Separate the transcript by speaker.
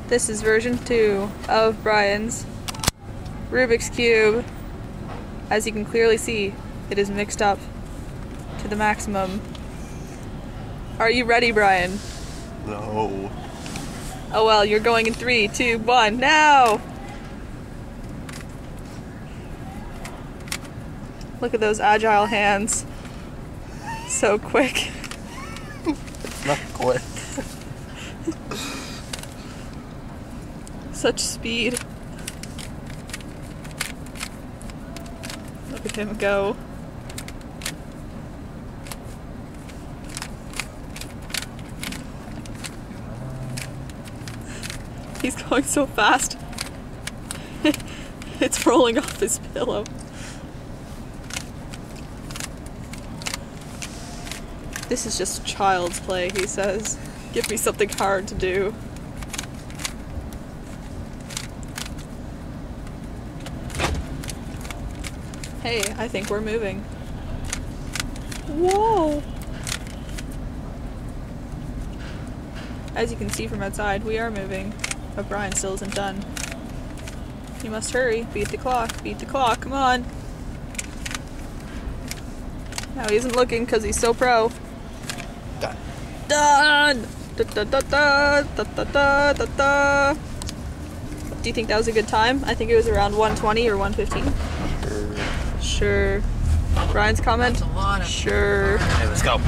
Speaker 1: This is version 2 of Brian's Rubik's Cube. As you can clearly see, it is mixed up to the maximum. Are you ready, Brian?
Speaker 2: No.
Speaker 1: Oh well, you're going in 3, 2, 1, now! Look at those agile hands. So quick.
Speaker 2: It's not quick.
Speaker 1: Such speed. Look at him go. He's going so fast. It's rolling off his pillow. This is just child's play, he says. Give me something hard to do. Hey, I think we're moving. Whoa! As you can see from outside, we are moving, but Brian still isn't done. You must hurry. Beat the clock, come on! Now he isn't looking because he's so pro.
Speaker 2: Done.
Speaker 1: Done! Da, da, da, da, da, da, da, da, da. Do you think that was a good time? I think it was around 120 or 115.
Speaker 2: Sure.
Speaker 1: Sure. Brian's comment?
Speaker 3: That's a lot of
Speaker 1: sure.
Speaker 2: Okay, let's go.